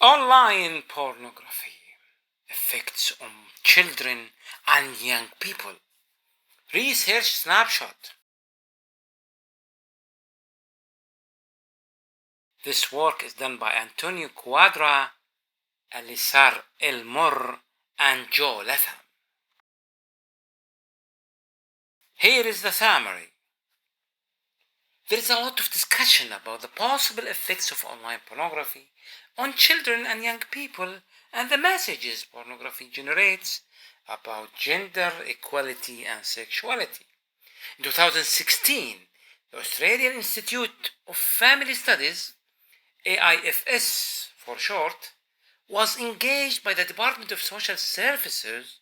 Online pornography effects on children and young people. Research snapshot. This work is done by Antonio Quadra, Alisar Elmor, and Joe Latham. Here is the summary. There is a lot of discussion about the possible effects of online pornography on children and young people and the messages pornography generates about gender equality and sexuality. In 2016, the Australian Institute of Family Studies, AIFS for short, was engaged by the Department of Social Services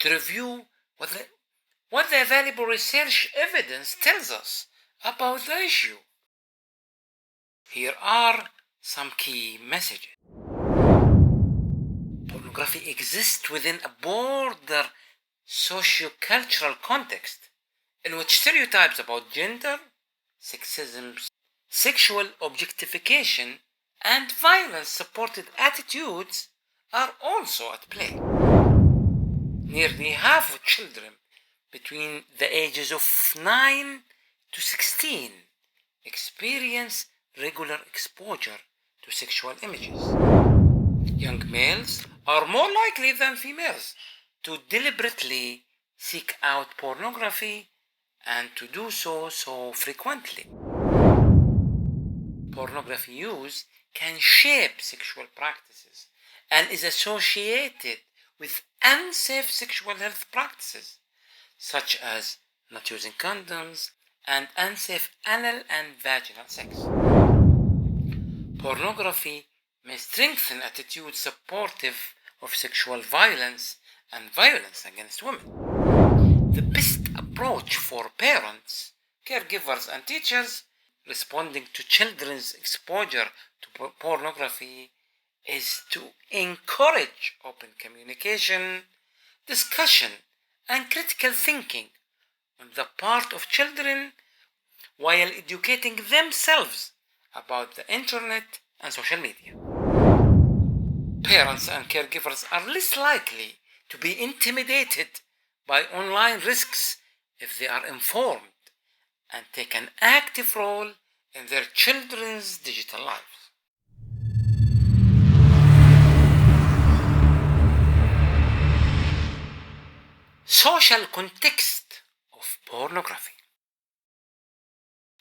to review what the available research evidence tells us about the issue. Here are some key messages. Pornography exists within a broader socio-cultural context in which stereotypes about gender, sexism, sexual objectification, and violence-supported attitudes are also at play. Nearly half of children between the ages of 9 to 16 experience regular exposure to sexual images. Young males are more likely than females to deliberately seek out pornography and to do so frequently. Pornography use can shape sexual practices and is associated with unsafe sexual health practices such as not using condoms and unsafe anal and vaginal sex. Pornography may strengthen attitudes supportive of sexual violence and violence against women. The best approach for parents, caregivers, and teachers responding to children's exposure to pornography is to encourage open communication, discussion, and critical thinking on the part of children while educating themselves about the internet and social media. Parents and caregivers are less likely to be intimidated by online risks if they are informed and take an active role in their children's digital lives. Social context of pornography.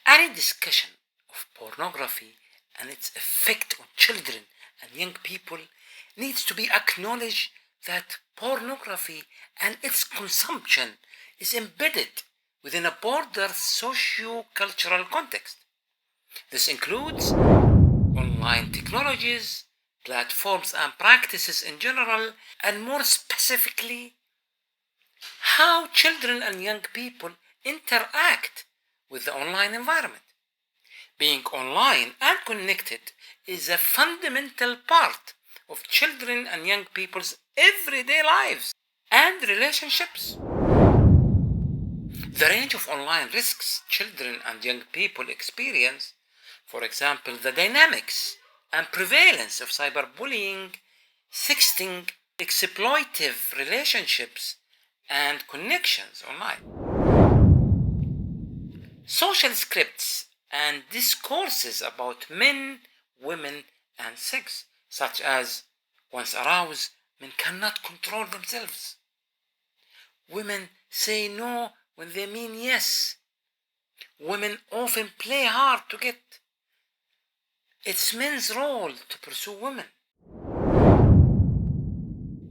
Any discussion of pornography and its effect on children and young people needs to be acknowledged that pornography and its consumption is embedded within a broader socio-cultural context. This includes online technologies, platforms and practices in general, and more specifically, how children and young people interact with the online environment. Being online and connected is a fundamental part of children and young people's everyday lives and relationships. The range of online risks children and young people experience, for example, the dynamics and prevalence of cyberbullying, sexting, exploitative relationships, and connections online. Social scripts and discourses about men, women, and sex, such as once aroused, men cannot control themselves. Women say no when they mean yes. Women often play hard to get. It's men's role to pursue women.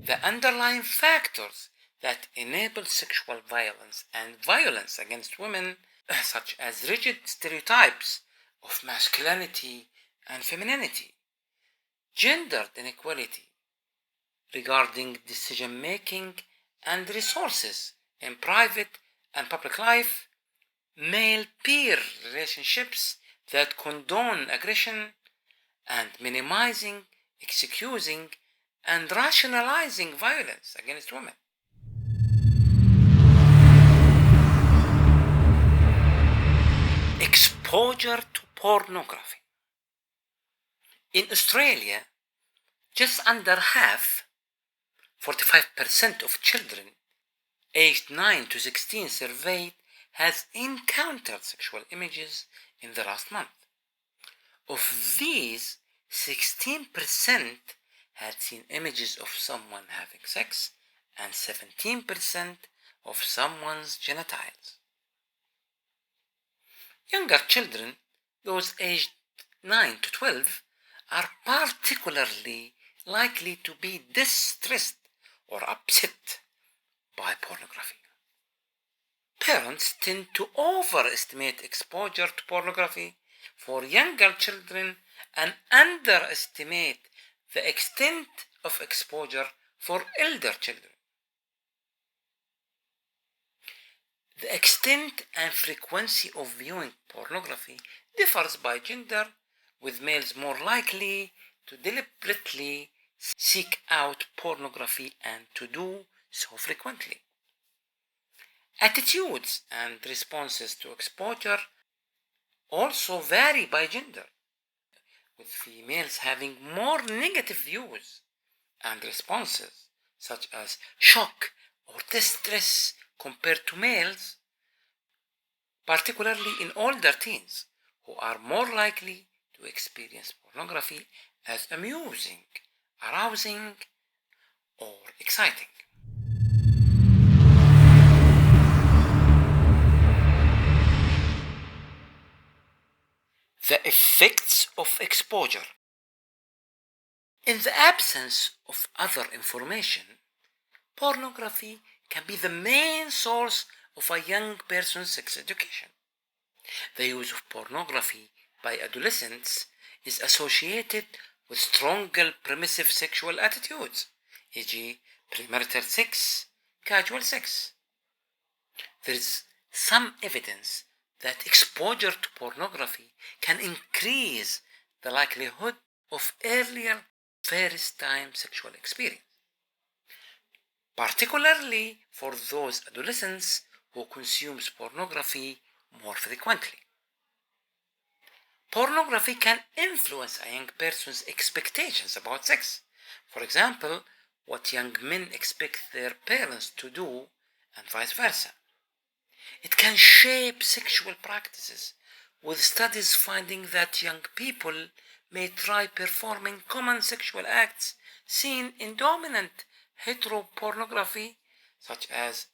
The underlying factors that enable sexual violence and violence against women, such as rigid stereotypes of masculinity and femininity, gender inequality regarding decision-making and resources in private and public life, male peer relationships that condone aggression, and minimizing, excusing, and rationalizing violence against women. Exposure to pornography. In Australia, Just under half, 45% of children aged 9 to 16 surveyed has encountered sexual images in the last month. Of these, 16% had seen images of someone having sex and 17% of someone's genitals. Younger children, those aged 9 to 12, are particularly likely to be distressed or upset by pornography. Parents tend to overestimate exposure to pornography for younger children and underestimate the extent of exposure for elder children. The extent and frequency of viewing pornography differs by gender, with males more likely to deliberately seek out pornography and to do so frequently. Attitudes and responses to exposure also vary by gender, with females having more negative views and responses, such as shock or distress, compared to males, particularly in older teens, who are more likely to experience pornography as amusing, arousing, or exciting. The effects of exposure. In the absence of other information, pornography can be the main source of a young person's sex education. The use of pornography by adolescents is associated with stronger permissive sexual attitudes, e.g., premarital sex, casual sex. There is some evidence that exposure to pornography can increase the likelihood of earlier first-time sexual experience, particularly for those adolescents who consume pornography more frequently. Pornography can influence a young person's expectations about sex. For example, what young men expect their parents to do and vice versa. It can shape sexual practices, with studies finding that young people may try performing common sexual acts seen in dominant heteropornography, such as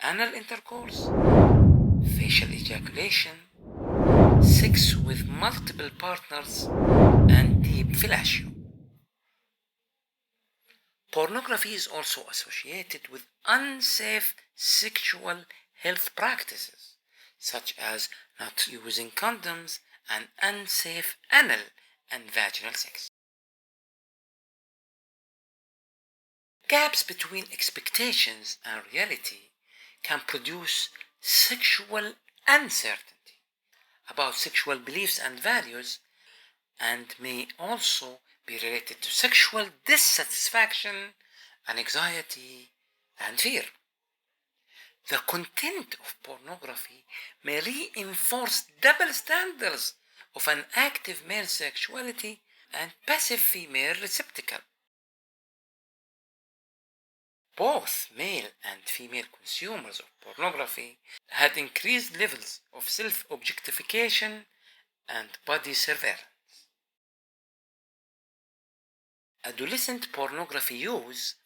anal intercourse, facial ejaculation, sex with multiple partners, and deep fellatio. Pornography is also associated with unsafe sexual health practices, such as not using condoms and unsafe anal and vaginal sex. Gaps between expectations and reality can produce sexual uncertainty about sexual beliefs and values, and may also be related to sexual dissatisfaction, anxiety, and fear. The content of pornography may reinforce double standards of an active male sexuality and passive female receptacle. Both male and female consumers of pornography had increased levels of self-objectification and body surveillance. Adolescent pornography use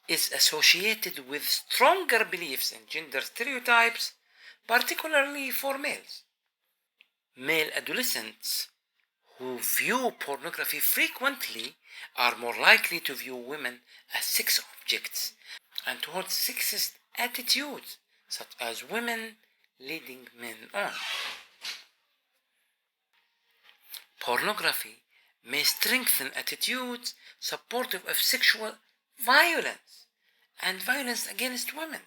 is associated with stronger beliefs in gender stereotypes, particularly for males. Male adolescents who view pornography frequently are more likely to view women as sex objects and to hold sexist attitudes, such as women leading men on. Pornography may strengthen attitudes supportive of sexual violence and violence against women.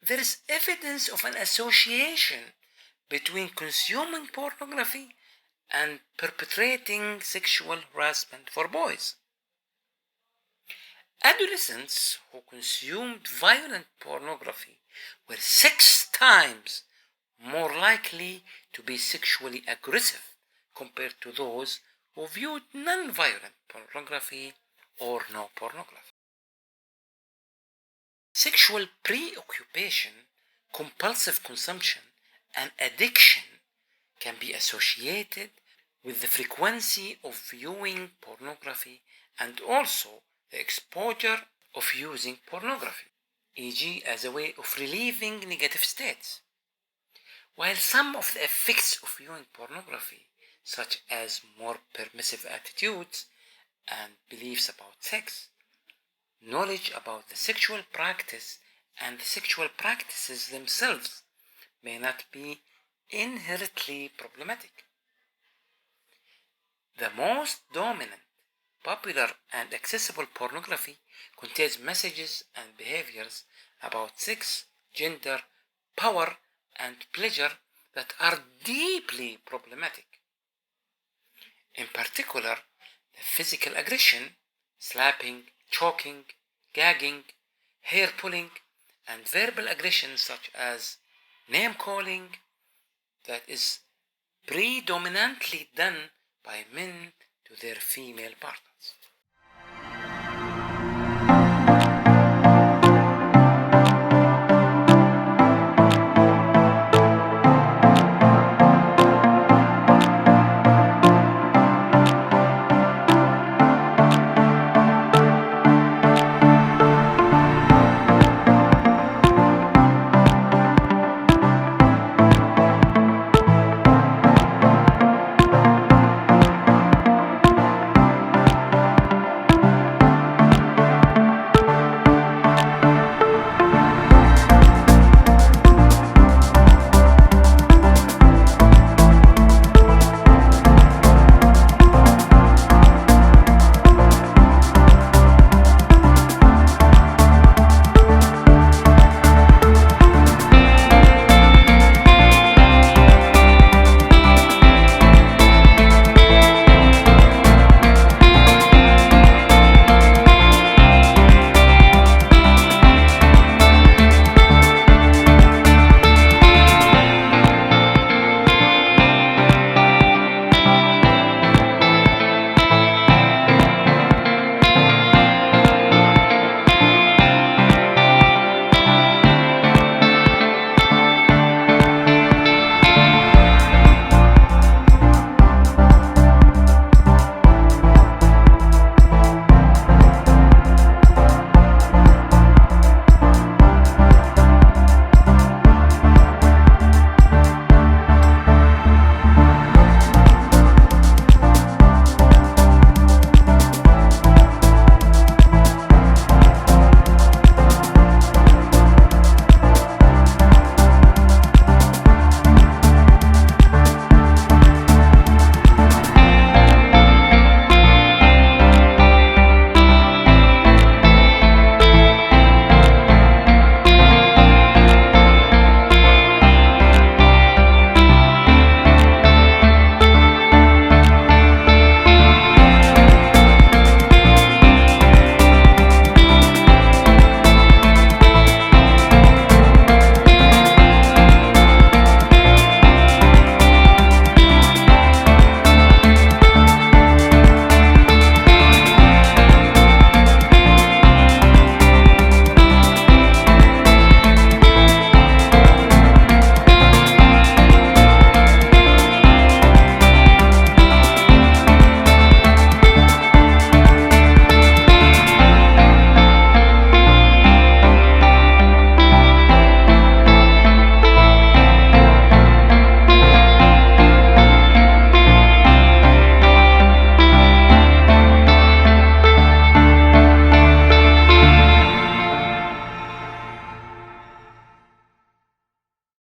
There is evidence of an association between consuming pornography and perpetrating sexual harassment for boys. Adolescents who consumed violent pornography were 6 times more likely to be sexually aggressive compared to those who viewed non-violent pornography or no pornography. Sexual preoccupation, compulsive consumption, and addiction can be associated with the frequency of viewing pornography and also the exposure of using pornography, e.g., as a way of relieving negative states. While some of the effects of viewing pornography, such as more permissive attitudes and beliefs about sex, knowledge about the sexual practice and the sexual practices themselves may not be inherently problematic. The most dominant, popular, and accessible pornography contains messages and behaviors about sex, gender, power, and pleasure that are deeply problematic. In particular, the physical aggression, slapping, choking, gagging, hair pulling, and verbal aggression such as name calling that is predominantly done by men to their female partners.